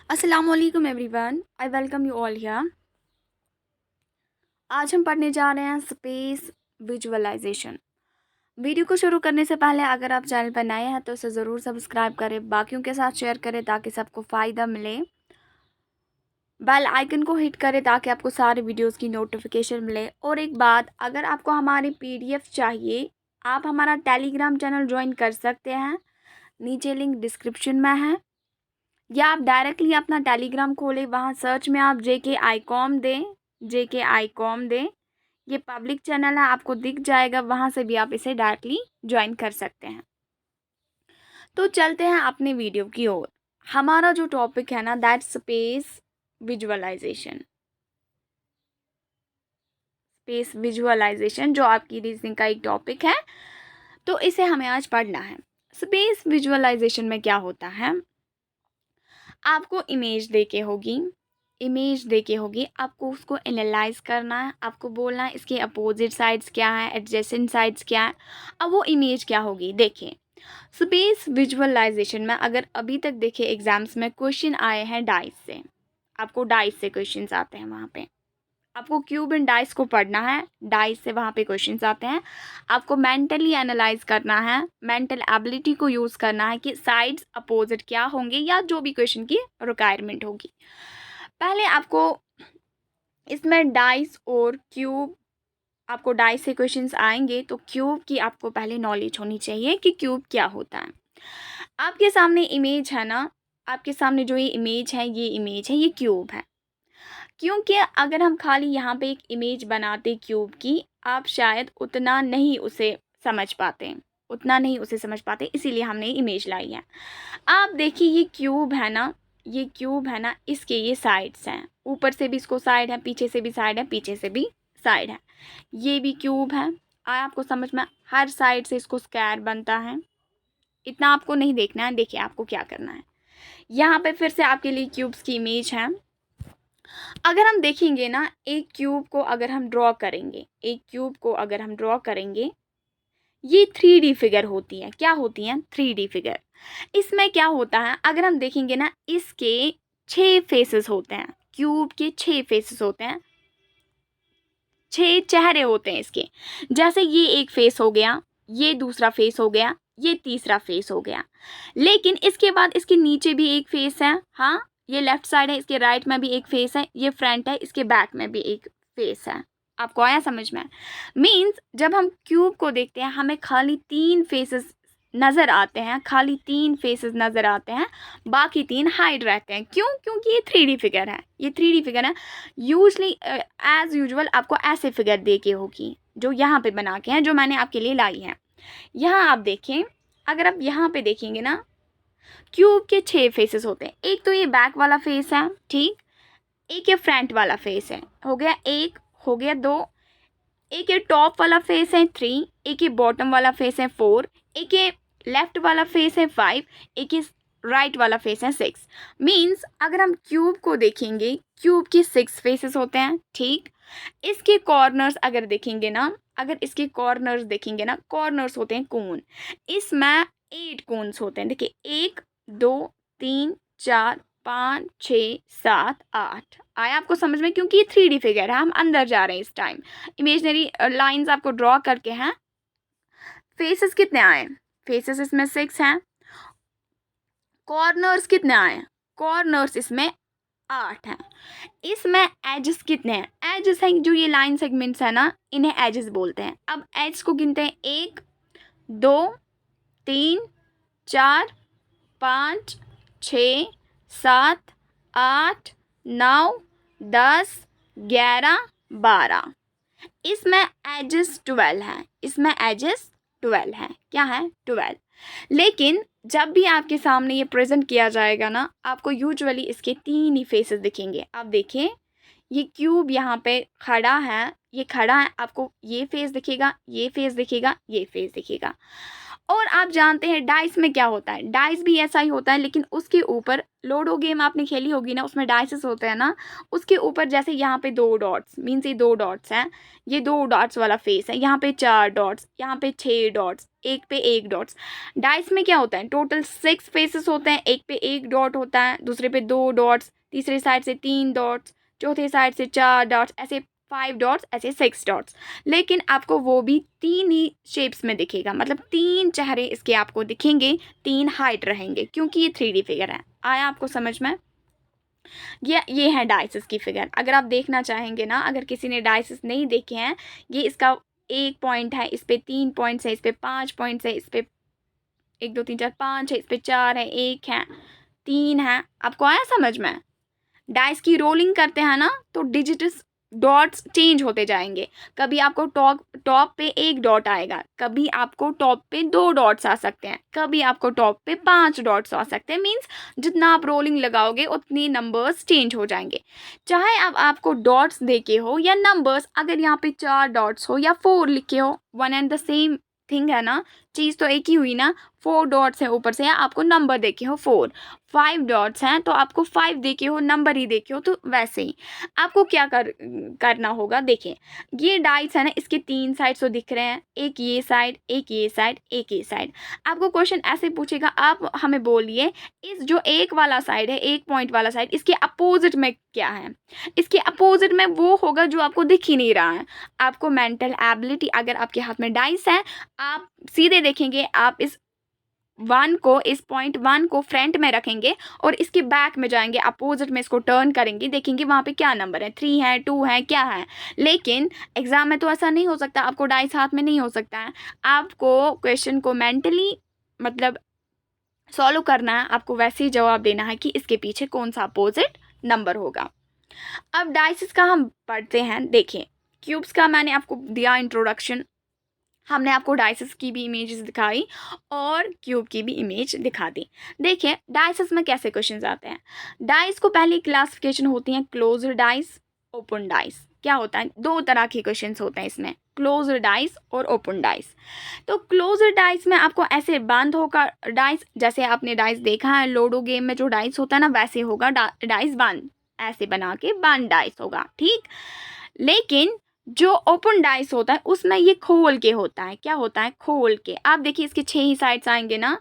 अस्सलामुअलैकुम everyone, I welcome you all here. आज हम पढ़ने जा रहे हैं स्पेस विजुअलाइजेशन। वीडियो को शुरू करने से पहले अगर आप चैनल पर नए हैं तो इसे ज़रूर सब्सक्राइब करें, बाकियों के साथ शेयर करें ताकि सबको फ़ायदा मिले। बेल आइकन को हिट करें ताकि आपको सारे वीडियोस की नोटिफिकेशन मिले। और एक बात, अगर आपको हमारी PDF चाहिए आप हमारा टेलीग्राम चैनल ज्वाइन कर सकते हैं, नीचे लिंक डिस्क्रिप्शन में है, या आप डायरेक्टली अपना टेलीग्राम खोलें, वहाँ सर्च में आप JK आईकॉम दें। ये पब्लिक चैनल है, आपको दिख जाएगा, वहाँ से भी आप इसे डायरेक्टली ज्वाइन कर सकते हैं। तो चलते हैं अपने वीडियो की ओर। हमारा जो टॉपिक है ना, that space visualization. Space visualization जो आपकी रीजनिंग का एक टॉपिक है, तो इसे हमें आज पढ़ना है। स्पेस विजुअलाइजेशन में क्या होता है, आपको इमेज देके होगी, आपको उसको एनालाइज करना है, आपको बोलना है इसके अपोजिट साइड्स क्या है, एडजेसेंट साइड्स क्या है। अब वो इमेज क्या होगी, देखिए स्पेस विजुअलाइजेशन में अगर अभी तक देखे एग्जाम्स में क्वेश्चन आए हैं डाइस से, आपको डाइस से क्वेश्चंस आते हैं, वहाँ पे आपको क्यूब एंड डाइस को पढ़ना है, डाइस से वहाँ पे क्वेश्चंस आते हैं। आपको मेंटली एनालाइज करना है, मेंटल एबिलिटी को यूज़ करना है कि साइड्स अपोजिट क्या होंगे, या जो भी क्वेश्चन की रिक्वायरमेंट होगी। पहले आपको इसमें डाइस और क्यूब, आपको डाइस से क्वेश्चंस आएंगे तो क्यूब की आपको पहले नॉलेज होनी चाहिए कि क्यूब क्या होता है। आपके सामने इमेज है ना, आपके सामने जो ये इमेज है ये क्यूब है। क्योंकि अगर हम खाली यहाँ पे एक इमेज बनाते क्यूब की, आप शायद उतना नहीं उसे समझ पाते, इसीलिए हमने इमेज लाई है। आप देखिए ये क्यूब है ना, इसके ये साइड्स हैं, ऊपर से भी इसको साइड है, पीछे से भी साइड है, पीछे से भी साइड है। ये भी क्यूब है, आया आपको समझ में, हर साइड से इसको स्क्वायर बनता है। इतना आपको नहीं देखना है, देखिए आपको क्या करना है। यहाँ पे फिर से आपके लिए क्यूब्स की इमेज है। अगर हम देखेंगे ना, एक क्यूब को अगर हम ड्रॉ करेंगे, ये 3D फिगर होती है। क्या होती है? 3D figure. इसमें क्या होता है, अगर हम देखेंगे ना, इसके 6 फेसेस होते हैं, क्यूब के 6 फेसेस होते हैं, 6 चेहरे होते हैं इसके। जैसे ये एक फेस हो गया, ये दूसरा फेस हो गया, ये तीसरा फेस हो गया। लेकिन इसके बाद इसके नीचे भी एक फेस है, हाँ ये लेफ्ट साइड है, इसके राइट में भी एक फेस है, ये फ्रंट है, इसके बैक में भी एक फेस है। आपको आया समझ में? मीन्स जब हम क्यूब को देखते हैं हमें खाली 3 फेसेस नज़र आते हैं, बाकी 3 हाइड रहते हैं। क्यों? क्योंकि ये 3D फिगर है। यूजली एज यूजुअल आपको ऐसे फिगर दे के होगी, जो यहाँ पे बना के हैं, जो मैंने आपके लिए लाई है। यहाँ आप देखें, अगर आप यहाँ पे देखेंगे ना, क्यूब के 6 फेसेस होते हैं। एक तो ये बैक वाला फेस है, ठीक, एक ये फ्रंट वाला फेस है, हो गया एक, हो गया दो, एक ये टॉप वाला फेस है 3, एक ये बॉटम वाला फेस है 4, एक ये लेफ्ट वाला फेस है 5, एक ये राइट वाला फेस है 6। मीन्स अगर हम क्यूब को देखेंगे, क्यूब के 6 फेसेस होते हैं, ठीक। इसके कॉर्नर्स अगर देखेंगे ना, कॉर्नर्स होते हैं कोन। इसमें 8 कोन्स होते हैं। देखिए 1 2 3 4 5 6 7 8। आया आपको समझ में? क्योंकि ये 3D फिगर है, हम अंदर जा रहे हैं इस टाइम, इमेजनरी लाइंस आपको ड्रॉ करके हैं। फेसेस कितने आए? फेसेस इसमें 6 हैं। कॉर्नर्स कितने आए? कॉर्नर्स इसमें 8 हैं। इसमें एजेस कितने हैं? एजेस हैं जो ये लाइन सेगमेंट्स है ना, इन्हें एजेस बोलते हैं। अब एज को गिनते हैं, 1 2 3 4 5 6 7 8 9 10 11 12। इसमें एजेस 12 हैं। क्या है? 12। लेकिन जब भी आपके सामने ये प्रेजेंट किया जाएगा ना, आपको यूजुअली इसके 3 ही फेसेस दिखेंगे। आप देखिए, ये क्यूब यहाँ पे खड़ा है, आपको ये फेस दिखेगा, ये फेस दिखेगा, ये फेस दिखेगा। और आप जानते हैं डाइस में क्या होता है, डाइस भी ऐसा ही होता है, लेकिन उसके ऊपर लूडो गेम आपने खेली होगी ना, उसमें डाइसेस होते हैं ना, उसके ऊपर जैसे यहाँ पे 2 डॉट्स, मीन्स ये 2 डॉट्स हैं, ये 2 डॉट्स वाला फेस है, यहाँ पे 4 डॉट्स, यहाँ पे 6 डॉट्स, एक पे 1 डॉट्स। डाइस में क्या होता है, टोटल 6 फेसेस होते हैं, एक पे 1 डॉट होता है, दूसरे पे 2 डॉट्स, तीसरे साइड से 3 डॉट्स, चौथे साइड से 4 डॉट्स, ऐसे 5 डॉट्स, ऐसे 6 डॉट्स। लेकिन आपको वो भी 3 ही शेप्स में दिखेगा, मतलब 3 चेहरे इसके आपको दिखेंगे, 3 हाइट रहेंगे, क्योंकि ये 3D फिगर है। आया आपको समझ में? ये है डाइसेस की फिगर। अगर आप देखना चाहेंगे ना, अगर किसी ने डाइसेस नहीं देखे हैं, ये इसका 1 पॉइंट है, इस पे 3 पॉइंट्स है, इस पे 5 पॉइंट्स है, इस पे 1 2 3 4 5 है, इस पे 4 है, 1 है, 3 है। आपको आया समझ में? डाइस की रोलिंग करते हैं ना, तो डिजिट्स डॉट्स चेंज होते जाएंगे। कभी आपको टॉप पे 1 डॉट आएगा, कभी आपको टॉप पे 2 डॉट्स आ सकते हैं, कभी आपको टॉप पे 5 डॉट्स आ सकते हैं। मीन्स जितना आप रोलिंग लगाओगे उतनी नंबर्स चेंज हो जाएंगे। चाहे अब आपको डॉट्स देके हो या नंबर्स, अगर यहाँ पे 4 डॉट्स हो या 4 लिखे हो, one and the same thing है ना, चीज़ तो एक ही हुई ना। 4 डॉट्स है ऊपर से, या आपको नंबर देखे हो 4, 5 डॉट्स हैं तो आपको 5 देखे हो, नंबर ही देखे हो, तो वैसे ही आपको क्या करना होगा। देखें, ये डाइस है ना, इसके 3 साइड्स तो दिख रहे हैं, एक ये साइड, एक ये साइड, एक ये साइड। आपको क्वेश्चन ऐसे पूछेगा, आप हमें बोलिए इस जो एक वाला साइड है, 1 पॉइंट वाला साइड, इसके अपोजिट में क्या है। इसके अपोजिट में वो होगा जो आपको दिख ही नहीं रहा है। आपको मेंटल एबिलिटी, अगर आपके हाथ में डाइस है, आप सीधे देखेंगे, आप इस 1 को, इस पॉइंट 1 को फ्रंट में रखेंगे और इसके बैक में जाएंगे, अपोजिट में इसको टर्न करेंगे, देखेंगे वहाँ पे क्या नंबर है, 3 है, 2 है, क्या है। लेकिन एग्जाम में तो ऐसा नहीं हो सकता, आपको डाइस हाथ में नहीं हो सकता है। आपको क्वेश्चन को मेंटली मतलब सॉल्व करना है, आपको वैसे ही जवाब देना है कि इसके पीछे कौन सा अपोजिट नंबर होगा। अब डाइसेस का हम पढ़ते हैं। देखिए, क्यूब्स का मैंने आपको दिया इंट्रोडक्शन, हमने आपको डाइसेस की भी इमेजेस दिखाई और क्यूब की भी इमेज दिखा दी। देखिए, डाइसेस में कैसे क्वेश्चंस आते हैं। डाइस को पहली क्लासिफिकेशन होती है क्लोज्ड डाइस, ओपन डाइस। क्या होता है, 2 तरह के क्वेश्चंस होते हैं इसमें, क्लोज्ड डाइस और ओपन डाइस। तो क्लोज्ड डाइस में आपको ऐसे बंद होकर डाइस, जैसे आपने डाइस देखा है लूडो गेम में, जो डाइस होता है ना, वैसे होगा डाइस बंद, ऐसे बना के बंद डाइस होगा, ठीक। लेकिन जो ओपन डाइस होता है उसमें ये खोल के होता है। क्या होता है, खोल के। आप देखिए, इसके 6 ही साइड्स आएंगे ना,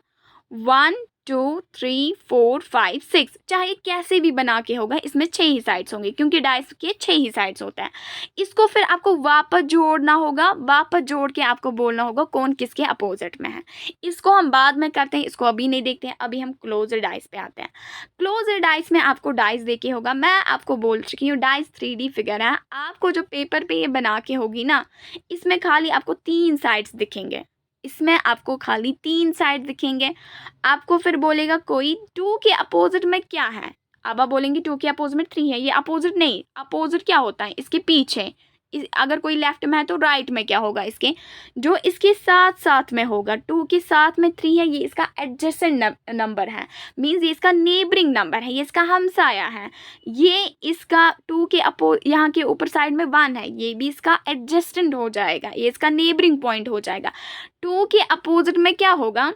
1 2 3 4 5 6, चाहे कैसे भी बना के होगा, इसमें 6 ही साइड्स होंगे, क्योंकि डाइस के 6 ही साइड्स होते हैं। इसको फिर आपको वापस जोड़ना होगा, वापस जोड़ के आपको बोलना होगा कौन किसके अपोजिट में है। इसको हम बाद में करते हैं, इसको अभी नहीं देखते हैं, अभी हम क्लोज्ड डाइस पे आते हैं। क्लोज्ड डाइस में आपको डाइस देके होगा, मैं आपको बोल चुकी हूँ डाइस 3D फिगर है। आपको जो पेपर पे ये बना के होगी ना, इसमें खाली आपको 3 साइड्स दिखेंगे, इसमें आपको खाली 3 साइड दिखेंगे। आपको फिर बोलेगा कोई 2 के अपोजिट में क्या है। अब आप बोलेंगे 2 के अपोजिट में 3 है, ये अपोजिट नहीं, अपोजिट क्या होता है, इसके पीछे। अगर कोई लेफ्ट में है तो राइट में क्या होगा, इसके जो इसके साथ साथ में होगा। 2 के साथ में 3 है, ये इसका एडजेसेंट नंबर है, मीन्स ये इसका नेबरिंग नंबर है, ये इसका हमसाया है। ये इसका 2 के यहाँ के ऊपर साइड में 1 है, ये भी इसका एडजेसेंट हो जाएगा, ये इसका नेबरिंग पॉइंट हो जाएगा। 2 के अपोजिट में क्या होगा,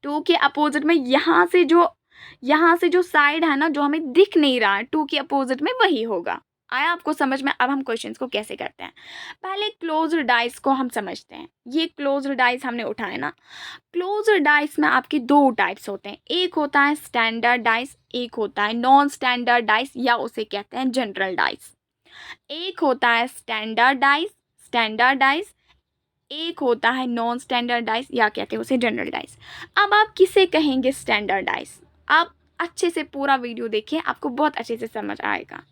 2 के अपोजिट में यहाँ से जो साइड है ना, जो हमें दिख नहीं रहा है, 2 के अपोजिट में वही होगा। आया आपको समझ में? अब हम क्वेश्चंस को कैसे करते हैं। पहले क्लोज्ड डाइस को हम समझते हैं। ये क्लोज्ड डाइस हमने उठाए ना, क्लोज्ड डाइस में आपके 2 टाइप्स होते हैं, एक होता है स्टैंडर्ड डाइस, एक होता है नॉन स्टैंडर्ड डाइस, या उसे कहते हैं जनरल डाइस। एक होता है स्टैंडर्ड डाइस, एक होता है नॉन स्टैंडर्ड डाइस, या कहते हैं उसे जनरल डाइस। अब आप किसे कहेंगे स्टैंडर्ड डाइस? आप अच्छे से पूरा वीडियो देखिए, आपको बहुत अच्छे से समझ आएगा।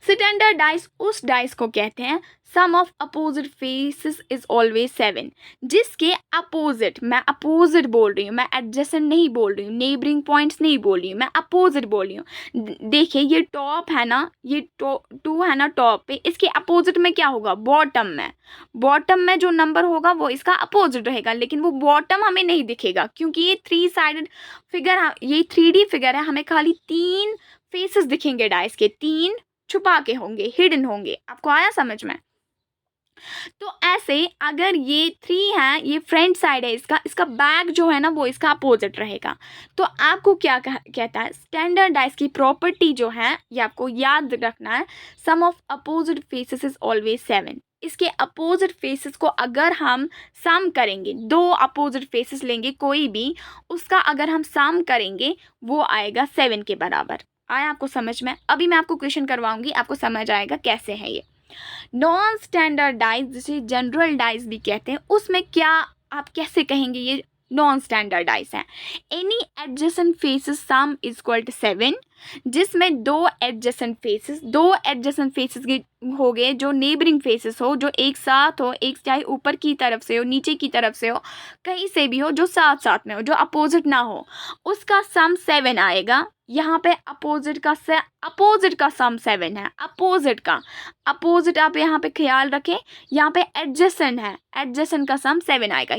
स्टैंडर्ड डाइस उस डाइस को कहते हैं sum of opposite faces is always 7, जिसके अपोजिट, मैं अपोजिट बोल रही हूँ, मैं एडजेसेंट नहीं बोल रही हूँ, नेबरिंग पॉइंट्स नहीं बोल रही हूँ, मैं अपोजिट बोल रही हूँ। देखिए, ये टॉप है ना, ये 2 है ना टॉप पे, इसके अपोजिट में क्या होगा, बॉटम में जो नंबर होगा वो इसका अपोजिट रहेगा, लेकिन वो बॉटम हमें नहीं दिखेगा, क्योंकि ये 3 साइडेड फिगर, ये 3D फिगर है, हमें खाली 3 फेसेस दिखेंगे डाइस के, 3 छुपा के होंगे, हिडन होंगे। आपको आया समझ में? तो ऐसे अगर ये 3 है, ये फ्रंट साइड है इसका, इसका बैक जो है ना वो इसका अपोजिट रहेगा। तो आपको क्या कहता है, स्टैंडर्ड डाइस की प्रॉपर्टी जो है ये आपको याद रखना है, sum of opposite faces is always 7। इसके अपोजिट फेसेस को अगर हम सम करेंगे, दो अपोजिट फेसेस लेंगे कोई भी, उसका अगर हम सम करेंगे वो आएगा 7 के बराबर। आया आपको समझ में? अभी मैं आपको क्वेश्चन करवाऊंगी, आपको समझ आएगा कैसे है ये। नॉन स्टैंडर्ड डाइस जिसे जनरल डाइस भी कहते हैं, उसमें क्या आप कैसे कहेंगे ये नॉन स्टैंडर्ड डाइस है? Any adjacent faces sum is equal to 7, जिसमें दो एडजेसेंट फेसेस के हो गए जो नेबरिंग फेसेस हो, जो एक साथ हो, एक चाहे ऊपर की तरफ से हो, नीचे की तरफ से हो, कहीं से भी हो, जो साथ साथ में हो, जो अपोजिट ना हो, उसका सम 7 आएगा। यहाँ पे अपोजिट का सम 7 है। अपोजिट आप यहाँ पे ख्याल रखें, यहाँ पे एडजेसेंट है, एडजेसेंट का सम 7 आएगा।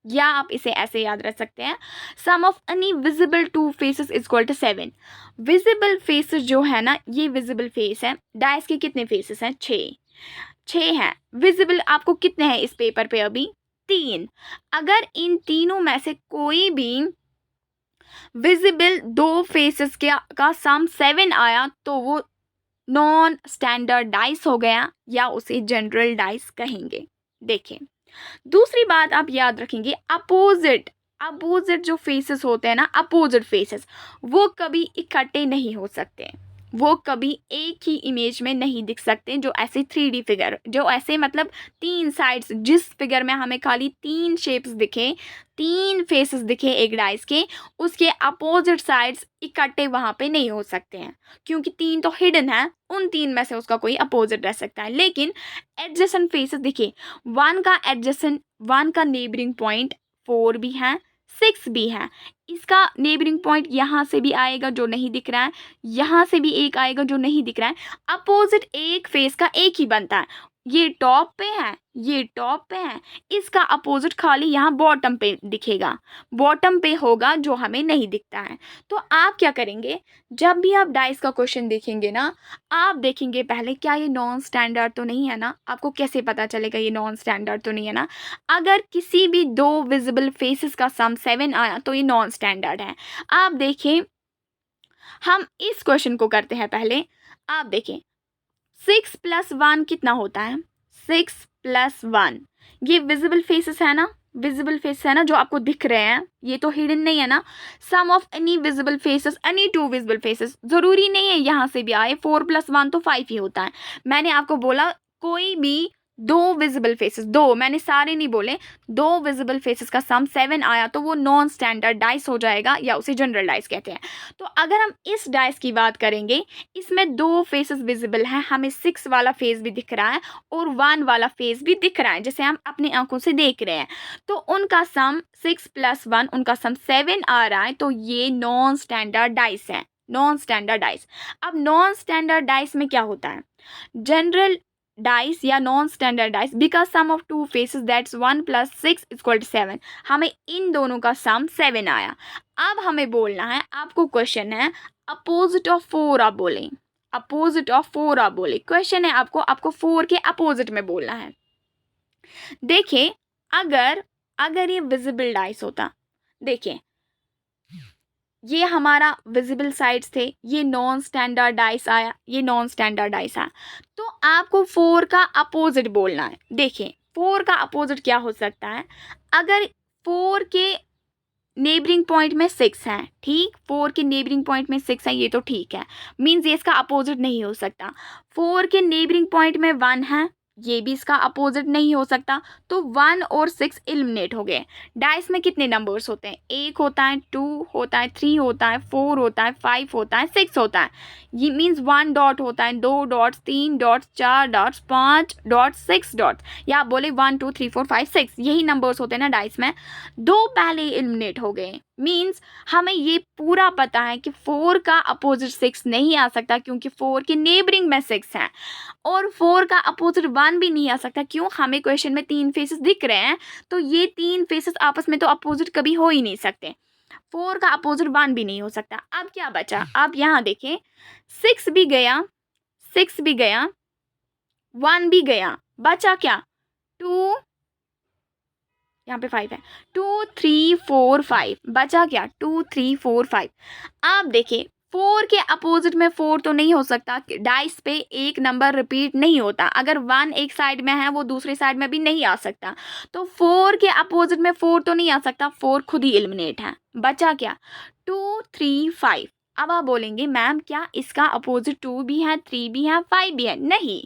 या आप इसे ऐसे याद रख सकते हैं, sum of any visible two faces is equal to 7। Visible faces जो है ना, ये विजिबल फेस है। डाइस के कितने फेसेस हैं? 6 हैं। विजिबल आपको कितने हैं इस पेपर पे? अभी 3। अगर इन तीनों में से कोई भी विजिबल दो फेसेस का सम 7 आया तो वो नॉन स्टैंडर्ड डाइस हो गया, या उसे जनरल डाइस कहेंगे। देखें, दूसरी बात आप याद रखेंगे, अपोजिट जो फेसेस होते हैं ना, अपोजिट फेसेस, वो कभी इकट्ठे नहीं हो सकते, वो कभी एक ही इमेज में नहीं दिख सकते। जो ऐसे 3D फिगर, जो ऐसे मतलब 3 साइड्स, जिस फिगर में हमें खाली 3 शेप्स दिखे, 3 फेसेस दिखे एक डाइस के, उसके अपोजिट साइड्स इकट्ठे वहाँ पे नहीं हो सकते हैं, क्योंकि 3 तो हिडन है, उन 3 में से उसका कोई अपोजिट रह सकता है। लेकिन एडजेसेंट फेसेस देखिए, 1 का नेबरिंग पॉइंट 4 भी है, 6 भी है। इसका नेबरिंग पॉइंट यहाँ से भी आएगा जो नहीं दिख रहा है, यहाँ से भी एक आएगा जो नहीं दिख रहा है। अपोजिट एक फेस का एक ही बनता है। ये टॉप पे है, ये टॉप पे है, इसका अपोजिट खाली यहाँ बॉटम पे दिखेगा, बॉटम पे होगा जो हमें नहीं दिखता है। तो आप क्या करेंगे, जब भी आप डाइस का क्वेश्चन देखेंगे ना, आप देखेंगे पहले क्या ये नॉन स्टैंडर्ड तो नहीं है ना। आपको कैसे पता चलेगा ये नॉन स्टैंडर्ड तो नहीं है ना? अगर किसी भी दो विजिबल फेसेस का सम 7 आया तो ये नॉन स्टैंडर्ड है। आप देखें, हम इस क्वेश्चन को करते हैं पहले। आप देखें, 6 + 1 कितना होता है? 6 + 1, ये विजिबल फेसेस है ना, विजिबल फेस है ना जो आपको दिख रहे हैं, ये तो हिडन नहीं है ना। Sum of any visible faces, any 2 visible faces, जरूरी नहीं है यहाँ से भी आए, 4 + 1 तो 5 ही होता है। मैंने आपको बोला कोई भी दो विजिबल फेसेस, दो, मैंने सारे नहीं बोले, दो विजिबल फेसेस का सम 7 आया तो वो नॉन स्टैंडर्ड डाइस हो जाएगा, या उसे जनरल डाइस कहते हैं। तो अगर हम इस डाइस की बात करेंगे, इसमें दो फेसेस विजिबल हैं, हमें 6 वाला फेस भी दिख रहा है और 1 वाला फेस भी दिख रहा है, जैसे हम अपनी आंखों से देख रहे हैं। तो उनका सम 6 + 1, उनका सम 7 आ रहा है, तो ये नॉन स्टैंडर्ड डाइस है, नॉन स्टैंडर्ड डाइस। अब नॉन स्टैंडर्ड डाइस में क्या होता है? जनरल डाइस या non standard dice, because sum of 2 faces that's 1 + 6 = 7, हमें इन दोनों का सम 7 आया। अब हमें बोलना है, आपको क्वेश्चन है अपोजिट ऑफ 4 आप बोलें, अपोजिट ऑफ 4 आप बोले, क्वेश्चन है आपको 4 के अपोजिट में बोलना है। देखिए, अगर ये विजिबल डाइस होता, देखिए ये हमारा विजिबल साइड्स थे, ये नॉन स्टैंडर्ड डाइस आया, ये नॉन स्टैंडर्ड डाइस आया, तो आपको 4 का अपोजिट बोलना है। देखिए 4 का अपोजिट क्या हो सकता है? अगर 4 के नेबरिंग पॉइंट में 6 है, ठीक, 4 के नेबरिंग पॉइंट में 6 है, ये तो ठीक है, मीन्स ये इसका अपोजिट नहीं हो सकता। 4 के नेबरिंग पॉइंट में 1 है, ये भी इसका अपोजिट नहीं हो सकता। तो 1 और 6 एलिमिनेट हो गए। डाइस में कितने नंबर्स होते हैं? 1 होता है, 2 होता है, 3 होता है, 4 होता है, 5 होता है, 6 होता है। ये मीन्स 1 डॉट होता है, 2 dots, 3 dots, 4 dots, 5 dots, 6 dots, या आप बोले 1 2 3 4 5 6, यही नंबर्स होते हैं ना डाइस में। 2 पहले एलिमिनेट हो गए, मीन्स हमें ये पूरा पता है कि 4 का अपोजिट 6 नहीं आ सकता, क्योंकि 4 के नेबरिंग में 6 है, और 4 का अपोजिट 1 भी नहीं आ सकता। क्यों? हमें क्वेश्चन में 3 फेसेस दिख रहे हैं, तो ये 3 फेसेस आपस में तो अपोजिट कभी हो ही नहीं सकते। 4 का अपोजिट 1 भी नहीं हो सकता। अब क्या बचा? आप यहाँ देखें, 6 भी गया, 6 भी गया, 1 भी गया, बचा क्या, 2, यहाँ पे 5 है, 2 3 4 5, बचा क्या 2 3 4 5। आप देखिए 4 के अपोजिट में 4 तो नहीं हो सकता, डाइस पे एक नंबर रिपीट नहीं होता, अगर 1 एक साइड में है वो दूसरे साइड में भी नहीं आ सकता, तो 4 के अपोजिट में 4 तो नहीं आ सकता, 4 खुद ही एलिमिनेट है। बचा क्या 2 3 5। अब आप बोलेंगे मैम क्या इसका अपोजिट 2 भी है, 3 भी है, 5 भी है? नहीं,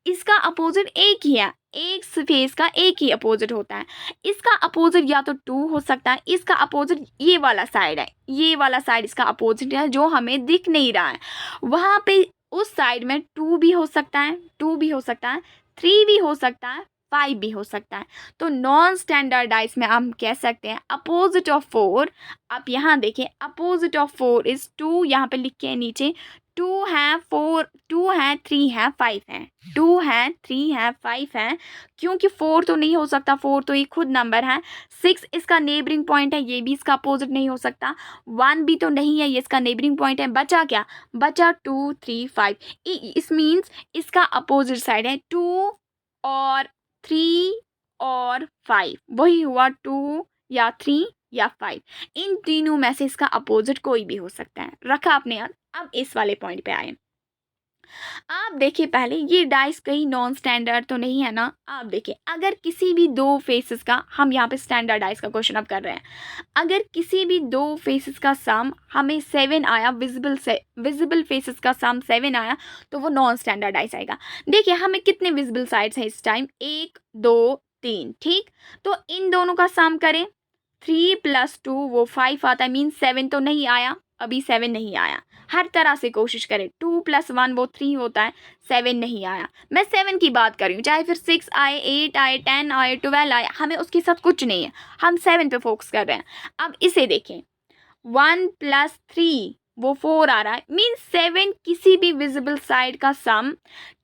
इसका अपोजिट एक ही है, एक फेस का एक ही अपोजिट होता है। इसका अपोजिट या तो 2 हो सकता है, इसका अपोजिट ये वाला साइड है, ये वाला साइड इसका अपोजिट है जो हमें दिख नहीं रहा है, वहाँ पे उस साइड में 2 भी हो सकता है, 2 भी हो सकता है, 3 भी हो सकता है, 5 भी हो सकता है। तो नॉन स्टैंडर्डाइज में हम कह सकते हैं अपोजिट ऑफ 4। आप यहाँ देखें अपोजिट ऑफ 4 इज 2, यहाँ पे लिख के नीचे 2 है, 4 2 है, 3 है, 5 है, 2 है, 3 है, 5 है, क्योंकि 4 तो नहीं हो सकता, 4 तो एक खुद नंबर है, 6 इसका नेबरिंग पॉइंट है, ये भी इसका अपोजिट नहीं हो सकता, 1 भी तो नहीं है, ये इसका नेबरिंग पॉइंट है। बचा क्या, बचा 2 3 5। इस मीन्स इसका अपोजिट साइड है 2 और 3 और 5, वही हुआ 2 या 3 या 5, इन तीनों में से इसका अपोजिट कोई भी हो सकता है। रखा आपने याद। अब इस वाले पॉइंट पे आए, आप देखिए पहले ये डाइस कहीं नॉन स्टैंडर्ड तो नहीं है ना। आप देखिए अगर किसी भी दो फेसेस का, हम यहाँ पे स्टैंडर्ड डाइस का क्वेश्चन अब कर रहे हैं, अगर किसी भी दो फेसेस का सम हमें 7 आया, विजिबल फेसेस का सम 7 आया, तो वो नॉन स्टैंडर्ड डाइस आएगा। देखिए हमें कितने विजिबल साइड्स हैं इस टाइम, 1 2 3, ठीक। तो इन दोनों का सम करें, 3 + 2 वो 5 आता है, मीन 7 तो नहीं आया, अभी 7 नहीं आया। हर तरह से कोशिश करें, 2 + 1 वो 3 होता है, 7 नहीं आया। मैं 7 की बात कर रही हूँ, चाहे फिर 6 आए, 8 आए, 10 आए, 12 आए, हमें उसके साथ कुछ नहीं है, हम 7 पे फोकस कर रहे हैं। अब इसे देखें, 1 + 3 वो 4 आ रहा है, मीन 7 किसी भी विजिबल साइड का सम,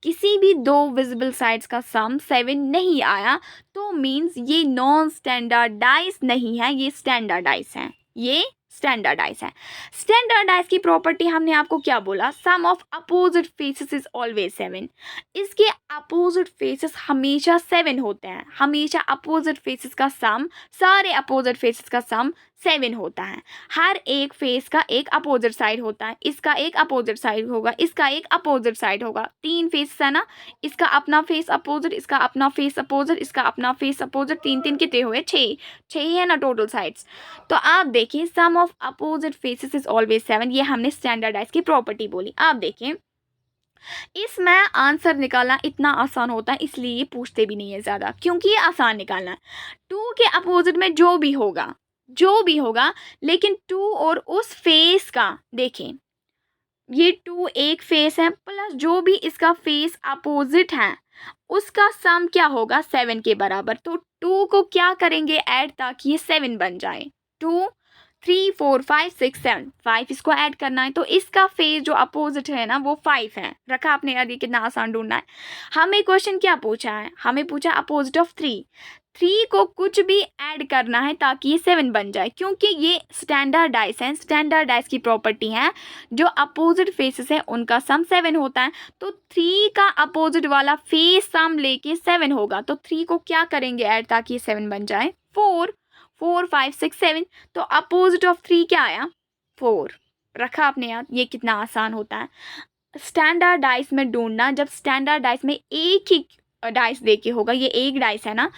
किसी भी दो विजिबल साइड्स का सम 7 नहीं आया, तो मीन्स ये नॉन स्टैंडर्डाइज नहीं है, ये स्टैंडर्डाइज है, ये स्टैंडर्डाइज है। स्टैंडर्डाइज की प्रॉपर्टी हमने आपको क्या बोला, sum of opposite faces is always 7। इसके अपोजिट फेसेस हमेशा 7 होते हैं, हमेशा अपोजिट फेसेस का सम, सारे अपोजिट फेसेस का सम 7 होता है। हर एक फेस का एक अपोजिट साइड होता है, इसका एक अपोजिट साइड होगा, इसका एक अपोजिट साइड होगा, 3 फेस है ना, इसका अपना फेस अपोजिट, इसका अपना फेस अपोजिट, इसका अपना फेस अपोजिट, 3 3 कितने हुए, 6 है ना टोटल साइड्स। तो आप देखिए sum of opposite faces is always 7, ये हमने स्टैंडर्डाइज की प्रॉपर्टी बोली। आप देखें इसमें आंसर निकालना इतना आसान होता है, इसलिए ये पूछते भी नहीं है ज़्यादा, क्योंकि ये आसान निकालना है। 2 के अपोजिट में जो भी होगा, जो भी होगा, लेकिन 2 और उस फेस का देखें, ये 2 एक फेस है, प्लस जो भी इसका फेस अपोजिट है उसका सम क्या होगा, 7 के बराबर। तो 2 को क्या करेंगे ऐड, ताकि ये 7 बन जाए। 2 3 4 5 6 7, 5 इसको ऐड करना है, तो इसका फेस जो अपोजिट है ना वो 5 है। रखा आपने याद, ये कितना आसान ढूंढना है। हमें क्वेश्चन क्या पूछा है, हमें पूछा अपोजिट ऑफ 3, 3 को कुछ भी ऐड करना है ताकि ये 7 बन जाए, क्योंकि ये स्टैंडर्डाइज है, स्टैंडर्डाइज की प्रॉपर्टी है, जो अपोजिट फेसेस है उनका सम 7 होता है। तो 3 का अपोजिट वाला फेस सम लेके 7 होगा, तो 3 को क्या करेंगे ऐड ताकि ये 7 बन जाए, 4 4 5 6 7। तो अपोजिट ऑफ 3 क्या आया, 4। रखा आपने याद, ये कितना आसान होता है स्टैंडर्डाइज में ढूंढना। जब स्टैंडर्डाइज में एक ही डाइस देके होगा, ये एक डाइस है ना,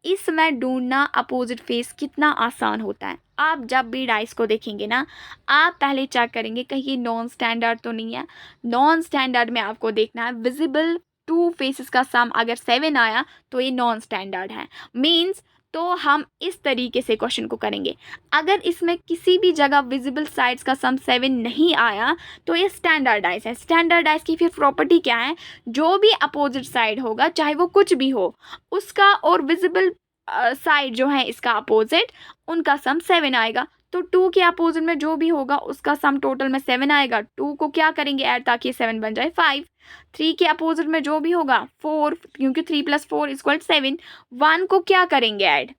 इसमें ढूंढना अपोजिट फेस कितना आसान होता है। आप जब भी डाइस को देखेंगे ना, आप पहले चेक करेंगे कहीं ये नॉन स्टैंडर्ड तो नहीं है। नॉन स्टैंडर्ड में आपको देखना है विजिबल 2 फेसेस का सम अगर 7 आया तो ये नॉन स्टैंडर्ड है, मीन्स। तो हम इस तरीके से क्वेश्चन को करेंगे, अगर इसमें किसी भी जगह विजिबल साइड्स का सम 7 नहीं आया तो ये स्टैंडर्डाइज है। स्टैंडर्डाइज की फिर प्रॉपर्टी क्या है, जो भी अपोजिट साइड होगा चाहे वो कुछ भी हो, उसका और विजिबल साइड जो है इसका अपोजिट, उनका सम 7 आएगा। तो 2 के अपोजिट में जो भी होगा उसका सम टोटल में 7 आएगा। 2 को क्या करेंगे ऐड ताकि 7 बन जाए, 5। 3 के अपोजिट में जो भी होगा 4, क्योंकि 3 + 4 = 7। 1 को क्या करेंगे ऐड,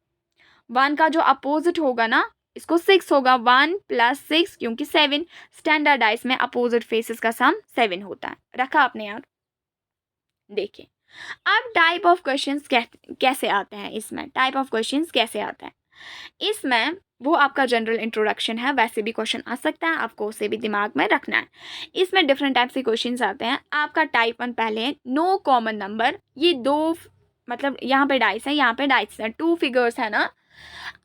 1 का जो अपोजिट होगा ना इसको 6 होगा, 1 + 6 क्योंकि 7। स्टैंडर्डाइज में अपोजिट फेसेस का सम 7 होता है। रखा आपने याद। देखिए अब टाइप ऑफ क्वेश्चंस कैसे आते हैं, इसमें टाइप ऑफ क्वेश्चंस कैसे आते हैं, इसमें वो आपका जनरल इंट्रोडक्शन है, वैसे भी क्वेश्चन आ सकता है, आपको उसे भी दिमाग में रखना है। इसमें डिफरेंट टाइप से क्वेश्चंस आते हैं। आपका टाइप 1 पहले है नो कॉमन नंबर, ये दो मतलब यहाँ पे डाइस है, यहाँ पे डाइस है, 2 फिगर्स है ना,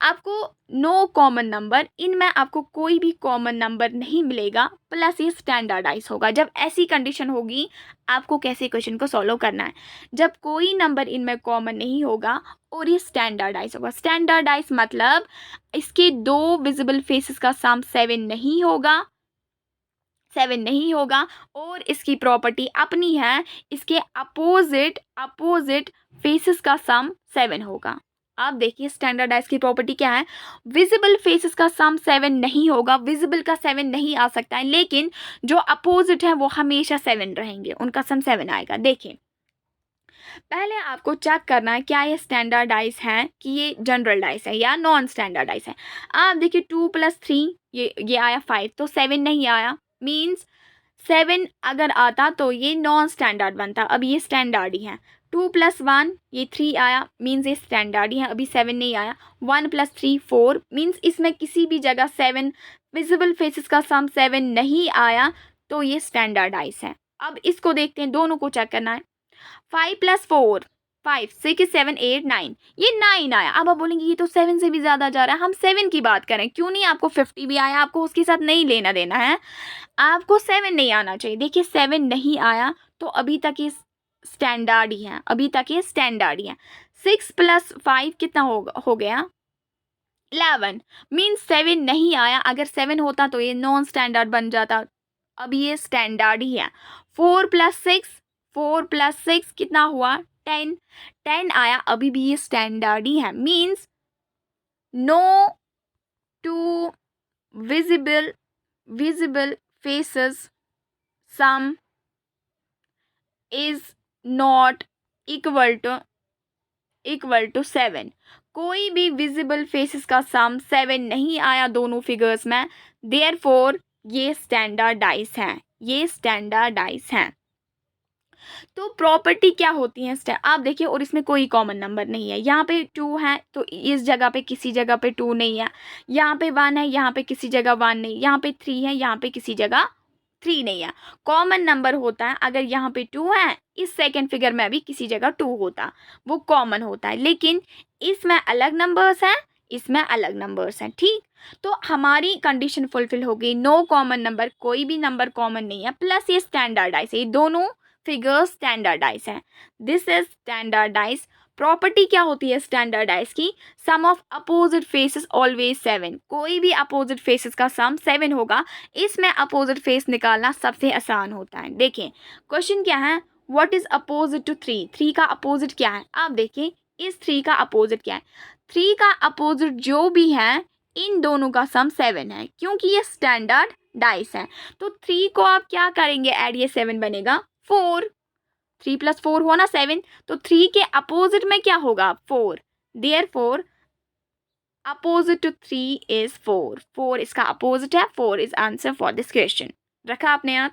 आपको नो कॉमन नंबर, इनमें आपको कोई भी कॉमन नंबर नहीं मिलेगा, प्लस ये स्टैंडर्डाइज होगा। जब ऐसी कंडीशन होगी, आपको कैसे क्वेश्चन को सॉल्व करना है, जब कोई नंबर इनमें कॉमन नहीं होगा और ये स्टैंडर्डाइज होगा। स्टैंडर्डाइज मतलब इसके दो विजिबल फेसेस का सम 7 नहीं होगा, 7 नहीं होगा, और इसकी प्रॉपर्टी अपनी है, इसके अपोजिट फेसेस का सम 7 होगा। आप देखिए स्टैंडर्डाइज की प्रॉपर्टी क्या है, विजिबल फेसेस का सम 7 नहीं होगा, विजिबल का 7 नहीं आ सकता है, लेकिन जो अपोजिट है वो हमेशा 7 रहेंगे, उनका सम 7 आएगा। देखिए पहले आपको चेक करना है क्या ये स्टैंडर्डाइज है कि ये जनरलाइज है या नॉन स्टैंडर्डाइज है। आप देखिए 2 + 3 ये आया 5, तो 7 नहीं आया, मीन्स 7 अगर आता तो ये नॉन स्टैंडर्ड बनता, अब ये स्टैंडर्ड ही है। 2 + 1 ये 3 आया, मीन्स ये स्टैंडर्ड ही है, अभी 7 नहीं आया। 1 + 3 4, मीन्स इसमें किसी भी जगह 7 विजिबल फेसेस का सम 7 नहीं आया, तो ये स्टैंडर्डाइज है। अब इसको देखते हैं, दोनों को चेक करना है। 5 + 4 5 6 7 8 9, ये 9 आया। अब आप बोलेंगे ये तो 7 से भी ज़्यादा जा रहा है, हम 7 की बात करें, क्यों नहीं, आपको 50 भी आया, आपको उसके साथ नहीं लेना देना है, आपको 7 नहीं आना चाहिए। देखिए 7 नहीं आया, तो अभी तक ये स्टैंडर्ड ही है, अभी तक ये स्टैंडर्ड ही है। 6 + 5 कितना हो गया 11, मीन्स 7 नहीं आया, अगर 7 होता तो ये नॉन स्टैंडर्ड बन जाता, अभी ये स्टैंडर्ड ही है। 4 + 6 कितना हुआ 10, 10 आया, अभी भी ये स्टैंडर्ड ही है, means no two visible faces sum is not equal to 7। कोई भी विजिबल फेसेस का सम 7 नहीं आया दोनों फिगर्स में, देयरफॉर ये स्टैंडर्डाइज हैं, ये स्टैंडर्डाइज हैं। तो प्रॉपर्टी क्या होती है आप देखिए, और इसमें कोई कॉमन नंबर नहीं है, यहाँ पे 2 है तो इस जगह पे किसी जगह पे 2 नहीं है, यहाँ पे 1 है, यहाँ पे किसी जगह 1 नहीं, यहाँ पे 3 है, यहाँ पे किसी जगह 3 नहीं है। कॉमन नंबर होता है अगर यहाँ पे 2 है, इस सेकंड फिगर में भी किसी जगह 2 होता, वो कॉमन होता है, लेकिन इसमें अलग नंबर्स हैं, इसमें अलग नंबर्स हैं। ठीक, तो हमारी कंडीशन फुलफिल हो गई, नो कॉमन नंबर, कोई भी नंबर कॉमन नहीं है, प्लस ये स्टैंडर्डाइज है, ये दोनों फिगर्स स्टैंडर्डाइज हैं, दिस इज स्टैंडर्डाइज। प्रॉपर्टी क्या होती है स्टैंडर्डाइज की, सम ऑफ अपोजिट फेसेस ऑलवेज 7, कोई भी अपोजिट फेसेस का सम 7 होगा, इसमें अपोजिट फेस निकालना सबसे आसान होता है। देखिए क्वेश्चन क्या है, व्हाट इज अपोजिट टू 3, 3 का अपोजिट क्या है, आप देखिए इस 3 का अपोजिट क्या है, 3 का अपोजिट जो भी है इन दोनों का सम 7 है, क्योंकि ये स्टैंडर्ड डाइस है। तो 3 को आप क्या करेंगे ऐड, ये 7 बनेगा 4, 3 + 4 हुआ ना 7, तो 3 के अपोजिट में क्या होगा 4, देयरफॉर अपोजिट टू 3 इज 4, 4 इसका अपोजिट है, 4 is answer for this question. रखा आपने याद।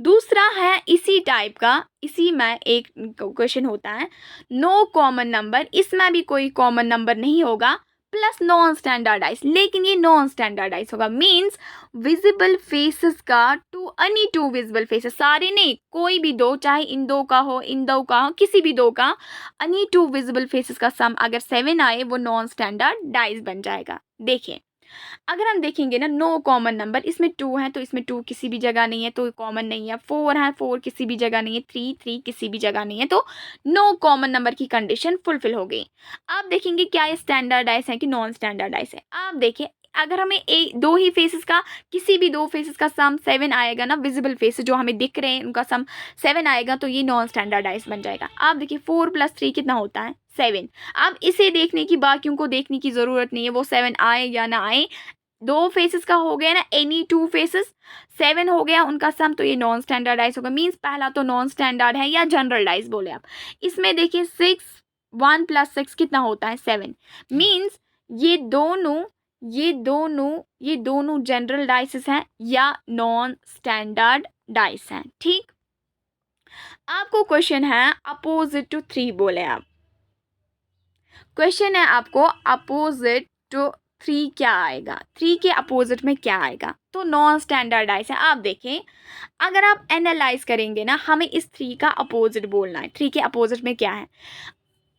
दूसरा है इसी टाइप का, इसी में एक क्वेश्चन होता है नो कॉमन नंबर, इसमें भी कोई कॉमन नंबर नहीं होगा, प्लस नॉन स्टैंडर्डाइज, लेकिन ये नॉन स्टैंडर्डाइज होगा, मींस विजिबल फेसेस का टू विजिबल फेसेस, सारे नहीं, कोई भी दो, चाहे इन दो का हो, इन दो का हो, किसी भी दो का, एनी 2 विजिबल फेसेस का सम अगर 7 आए वो नॉन स्टैंडर्डाइज बन जाएगा। देखिए अगर हम देखेंगे ना नो कॉमन नंबर, इसमें 2 है तो इसमें 2 किसी भी जगह नहीं है तो कॉमन नहीं है, 4 है 4 किसी भी जगह नहीं है, 3 किसी भी जगह नहीं है, तो नो कॉमन नंबर की कंडीशन फुलफिल हो गई। आप देखेंगे क्या ये स्टैंडर्डाइज है कि नॉन स्टैंडर्डाइज है। आप देखिए अगर हमें दो ही फेसेस का, किसी भी दो फेसेस का सम 7 आएगा ना, विजिबल फेसेस जो हमें दिख रहे हैं उनका सम 7 आएगा, तो ये नॉन स्टैंडर्डाइज बन जाएगा। आप देखिए 4 + 3 कितना होता है 7। अब इसे देखने की, बाकियों को देखने की ज़रूरत नहीं है वो 7 आए या ना आए, दो फेसेस का हो गया ना, एनी 2 फेसेस 7 हो गया उनका सम, तो ये नॉन स्टैंडर्डाइज होगा, मीन्स पहला तो नॉन स्टैंडर्ड है या जनरलाइज बोले आप। इसमें देखिए 1 + 6 कितना होता है 7, मीन्स ये दोनों जनरल डाइसेस हैं या नॉन स्टैंडर्ड डाइस हैं। ठीक, आपको क्वेश्चन है अपोजिट टू 3 बोले आप, क्वेश्चन है आपको अपोजिट टू 3 क्या आएगा, 3 के अपोजिट में क्या आएगा। तो नॉन स्टैंडर्डाइज है। आप देखें, अगर आप एनालाइज करेंगे ना, हमें इस 3 का अपोजिट बोलना है। 3 के अपोजिट में क्या है,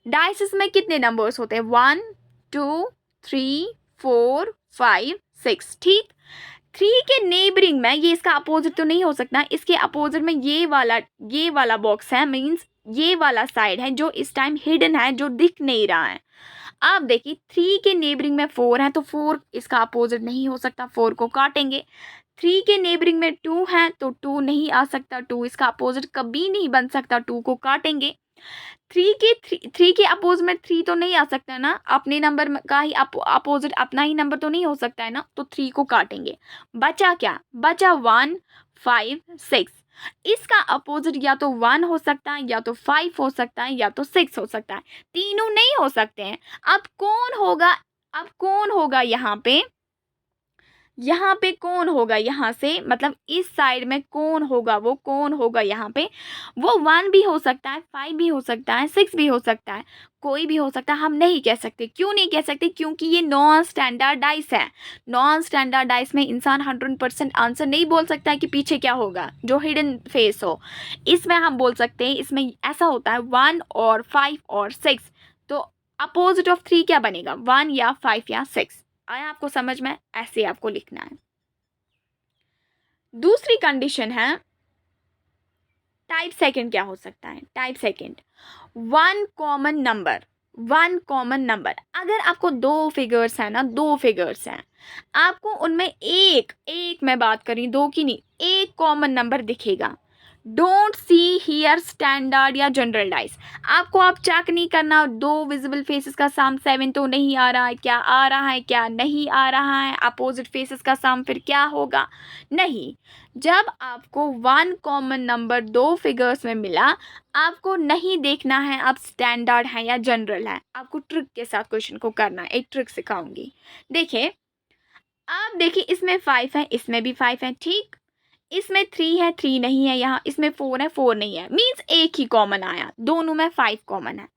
डाइसेस में कितने नंबर्स होते हैं, 1 2 3 4 5 6, ठीक। 3 के नेबरिंग में ये इसका अपोजिट तो नहीं हो सकता, इसके अपोजिट में ये वाला बॉक्स है, मीन्स ये वाला साइड है जो इस टाइम हिडन है, जो दिख नहीं रहा है। आप देखिए 3 के नेबरिंग में 4 है, तो 4 इसका अपोजिट नहीं हो सकता, 4 को काटेंगे। 3 के नेबरिंग में 2 है, तो 2 नहीं आ सकता, 2 इसका अपोजिट कभी नहीं बन सकता, 2 को काटेंगे। 3 के अपोज में 3 तो नहीं आ सकता है ना, अपने नंबर का ही अपोजिट अपना ही नंबर तो नहीं हो सकता है ना, तो 3 को काटेंगे। बचा क्या, बचा 1 5 6। इसका अपोजिट या तो 1 हो सकता है, या तो 5 हो सकता है, या तो 6 हो सकता है, तीनों नहीं हो सकते हैं। अब कौन होगा यहाँ पे कौन होगा, यहाँ से मतलब इस साइड में कौन होगा, वो कौन होगा यहाँ पे, वो 1 भी हो सकता है, 5 भी हो सकता है, 6 भी हो सकता है, कोई भी हो सकता है। हम नहीं कह सकते, क्यों नहीं कह सकते, क्योंकि ये नॉन स्टैंडर्डाइज है। नॉन स्टैंडर्डाइज में इंसान 100% आंसर नहीं बोल सकता है कि पीछे क्या होगा, जो हिडन फेस हो। इसमें हम बोल सकते हैं, इसमें ऐसा होता है 1 और 5 और 6, तो अपोजिट ऑफ 3 क्या बनेगा, 1 या 5 या 6। आया आपको समझ में, ऐसे आपको लिखना है। दूसरी कंडीशन है टाइप सेकंड। क्या हो सकता है type second, one common number. अगर आपको 2 फिगर्स है ना, 2 फिगर्स हैं, आपको उनमें एक मैं बात करी 2 की नहीं, एक कॉमन नंबर दिखेगा। डोंट सी हियर स्टैंडर्ड या जनरलाइज। आपको आप चेक नहीं करना 2 विजिबल फेसेस का सम 7 तो नहीं आ रहा है, क्या आ रहा है, क्या नहीं आ रहा है, अपोजिट फेसेस का सम फिर क्या होगा, नहीं। जब आपको 1 कॉमन नंबर 2 फिगर्स में मिला, आपको नहीं देखना है आप स्टैंडर्ड है या जनरल है, आपको ट्रिक के साथ क्वेश्चन को करना है। एक ट्रिक सिखाऊंगी, देखिए। आप देखिए, इसमें 5 है, इसमें भी 5 है, ठीक। इसमें 3 है, 3 नहीं है यहाँ, इसमें 4 है, 4 नहीं है, मीन्स एक ही कॉमन आया, दोनों में 5 कॉमन है।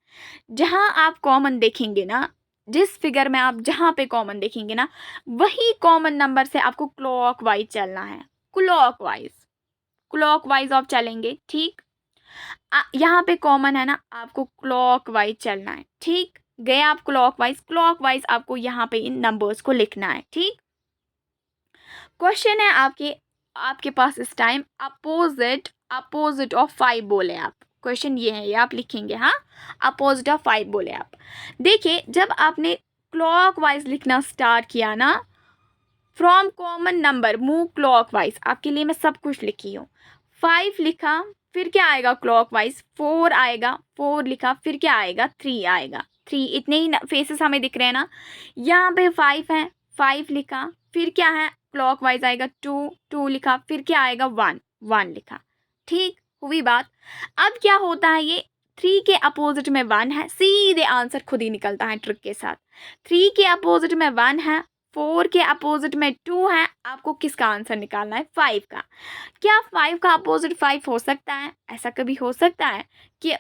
जहाँ आप कॉमन देखेंगे ना, जिस फिगर में आप जहाँ पे कॉमन देखेंगे ना, वही कॉमन नंबर से आपको क्लॉकवाइज चलना है। क्लॉकवाइज आप चलेंगे, ठीक। यहाँ पे कॉमन है ना, आपको क्लॉकवाइज चलना है, ठीक। गए आप क्लॉकवाइज आपको यहाँ पे इन नंबर्स को लिखना है, ठीक। क्वेश्चन है आपके पास इस टाइम अपोजिट ऑफ 5 बोले आप, क्वेश्चन ये है, ये आप लिखेंगे, हाँ। अपोजिट ऑफ 5 बोले आप। देखिए, जब आपने क्लॉकवाइज लिखना स्टार्ट किया ना, from common number move clockwise, आपके लिए मैं सब कुछ लिखी हूँ। 5 लिखा, फिर क्या आएगा क्लॉकवाइज, 4 आएगा, 4 लिखा, फिर क्या आएगा, 3 आएगा, 3। इतने ही फेसेस हमें दिख रहे हैं ना। यहाँ पे 5 है, 5 लिखा, फिर क्या है क्लॉकवाइज आएगा, 2 लिखा, फिर क्या आएगा, 1 लिखा, ठीक। हुई बात। अब क्या होता है, ये 3 के अपोजिट में 1 है, सीधे आंसर खुद ही निकलता है ट्रिक के साथ। 3 के अपोजिट में 1 है, 4 के अपोजिट में 2 है, आपको किसका आंसर निकालना है, 5 का। क्या 5 का अपोजिट 5 हो सकता है, ऐसा कभी हो सकता है कि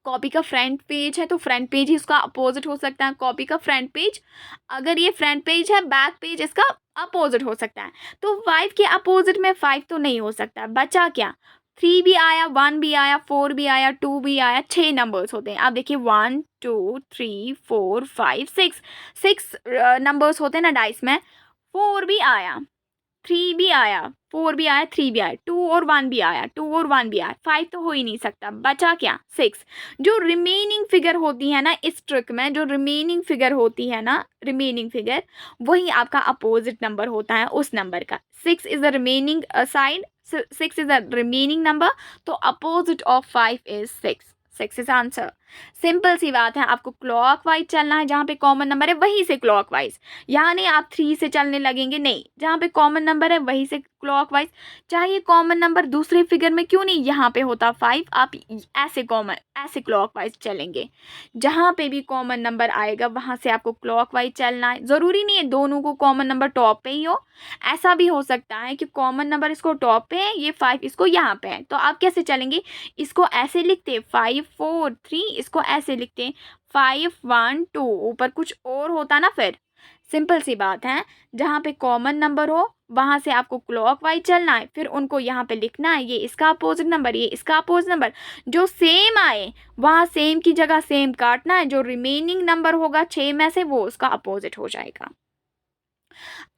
कॉपी का फ्रंट पेज है तो फ्रंट पेज ही उसका अपोजिट हो सकता है, कॉपी का फ्रंट पेज, अगर ये फ्रंट पेज है, बैक पेज इसका अपोजिट हो सकता है। तो 5 के अपोजिट में 5 तो नहीं हो सकता, बचा क्या, 3 भी आया, 1 भी आया, 4 भी आया, 2 भी आया, 6 नंबर्स होते हैं। आप देखिए 1 2 3 4 5 6 नंबर्स होते हैं ना डाइस में। 4 भी आया, 3 भी आया, 4 भी आया, 3 भी आया, 2 और 1 भी आया, 2 और 1 भी आया, 5 तो हो ही नहीं सकता, बचा क्या, 6। जो रिमेनिंग फिगर होती है ना इस ट्रिक में, जो रिमेनिंग फिगर होती है ना, रिमेनिंग फिगर वही आपका अपोजिट नंबर होता है उस नंबर का। 6 is the remaining side, 6 is the remaining number, तो opposite of 5 is 6 is answer. Simple सी बात है, आपको क्लॉकवाइज चलना है, जहाँ पे कॉमन नंबर है वहीं से क्लॉकवाइज, यहाँ नहीं आप 3 से चलने लगेंगे, नहीं, जहाँ पे कॉमन नंबर है वहीं से क्लॉकवाइज, चाहे कॉमन नंबर दूसरे फिगर में क्यों नहीं यहाँ पे होता 5, आप ऐसे क्लॉकवाइज चलेंगे। जहाँ पे भी कॉमन नंबर आएगा वहाँ से आपको क्लॉकवाइज चलना है। ज़रूरी नहीं है दोनों को कॉमन नंबर टॉप पे ही हो, ऐसा भी हो सकता है कि कॉमन नंबर इसको टॉप पे है, ये 5 इसको यहाँ पे है, तो आप कैसे चलेंगे, इसको ऐसे लिखते 5 4 3, इसको ऐसे लिखते 5 1 2, ऊपर कुछ और होता ना। फिर सिंपल सी बात है, जहाँ पे कॉमन नंबर हो वहाँ से आपको क्लॉकवाइज चलना है, फिर उनको यहाँ पे लिखना है, ये इसका अपोजिट नंबर, ये इसका अपोजिट नंबर, जो सेम आए वहाँ सेम की जगह सेम काटना है, जो रिमेनिंग नंबर होगा 6 में से वो उसका अपोजिट हो जाएगा।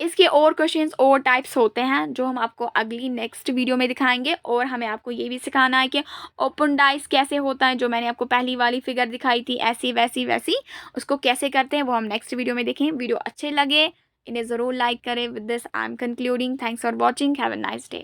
इसके और क्वेश्चंस और टाइप्स होते हैं जो हम आपको अगली नेक्स्ट वीडियो में दिखाएंगे, और हमें आपको ये भी सिखाना है कि ओपन डाइस कैसे होता है, जो मैंने आपको पहली वाली फिगर दिखाई थी ऐसी वैसी उसको कैसे करते हैं वो हम नेक्स्ट वीडियो में देखें। वीडियो अच्छे लगे इन्हें ज़रूर लाइक करें। With this I am concluding, thanks for watching, have a nice day.